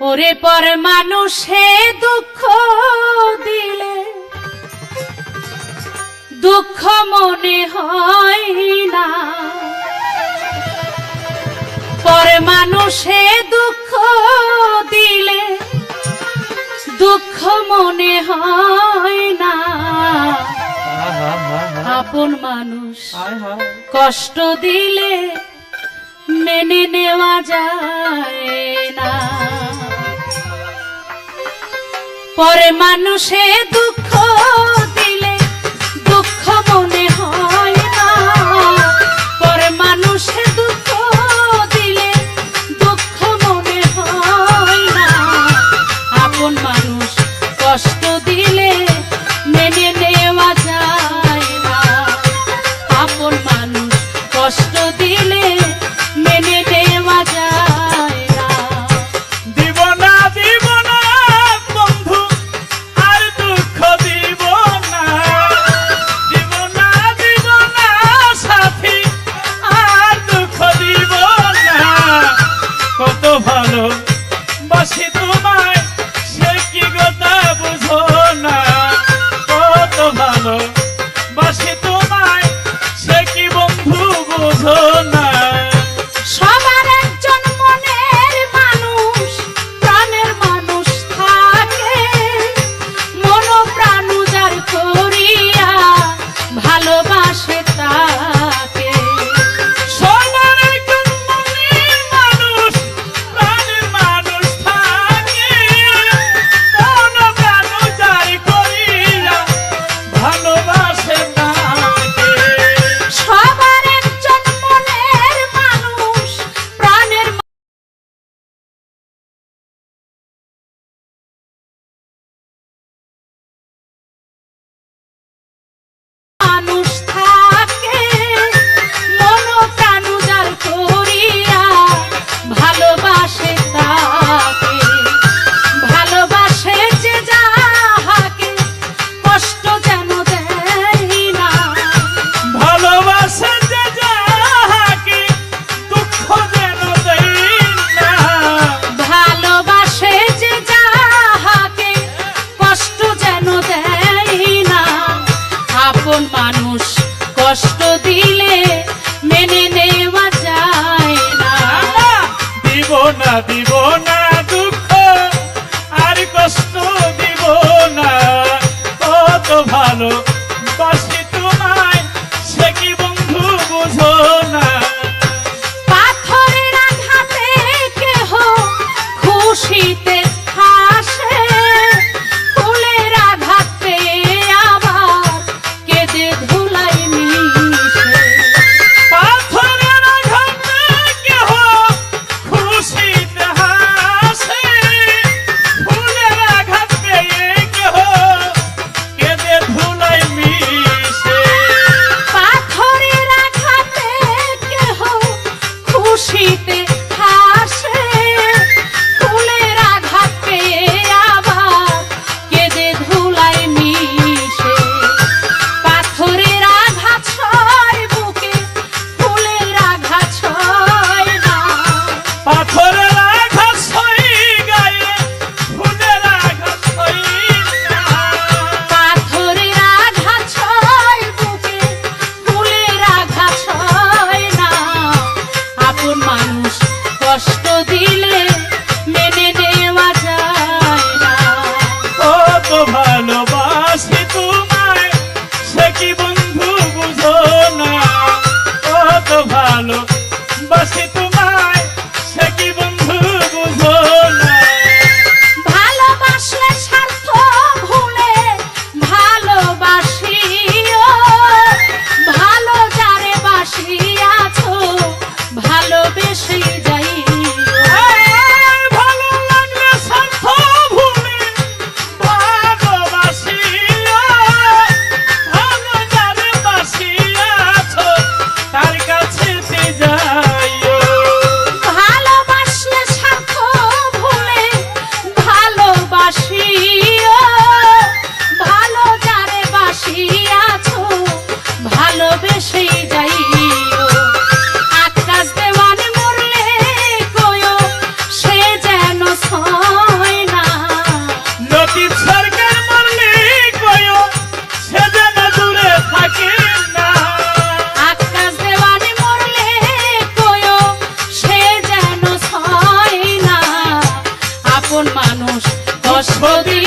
ওরে পর মানুষে দুঃখ দিলে দুঃখ মনে হয় না, পর মানুষে দুঃখ দিলে দুঃখ মনে হয় না। আপন মানুষ কষ্ট দিলে মেনে নেওয়া যায় না। পরে মানুষে দুঃখ দিলে দুঃখ মনে হয় না, পরে মানুষে দুঃখ দিলে দুঃখ মনে হয় না। আপন মানুষ কষ্ট দিলে মেনে নেওয়া যায় না, আপন মানুষ কষ্ট দিলে মেনে নেওয়া যায় না। দিব না দিব না বন্ধু আর দুঃখ দিব না, দিব না দিব না সাথী আর দুঃখ দিব না। কত ভালো বাসি তোমায় সে কি কথা বুঝো না, কত ভালো বাসি তোমায় সে কি বন্ধু বুঝো না। সবার একজন মনের মানুষ প্রাণের মানুষ থাকে, মন প্রাণ উজাড় করিয়া ভালোবাসে তাকে। সবার একজন মনের মানুষ প্রাণের মানুষ থাকে, মন প্রাণ উজাড় করিয়া ভালোবাসে তাকে। সবার একজন মনের মানুষ প্রাণের মানুষ থাকে, মন প্রাণ উজাড় করিয়া ভালোবাসে তাকে। ভালোবাসে যে যাহাকে কষ্ট যেন দেয় না, ভালোবাসে যে যাহাকে দুঃখ যেন দেয় না, ভালোবাসে যে যাহাকে কষ্ট যেন দেয় না। আপন মানুষ কষ্ট দিলে মেনে নেওয়া যায় না। দিব না দিব না দুঃখ আর কষ্ট দিব না। কত ভালো বাসি তোমায় সে কি বন্ধু বুঝো না। পাথরের আঘাতে কেহ খুশিতে হাসে, ফুলের আঘাত পেয়ে আবার কেঁদে ধুলায় মিশে। পাথরের আঘাতে কেহ খুশিতে হাসে, ফুলের আঘাত পেয়ে কেহ কেঁদে ধুলায় মিশে। পাথরের আঘাতে কেহ খুশিতে হাসে, ফুলের আঘাত কষ্ট দিয়ে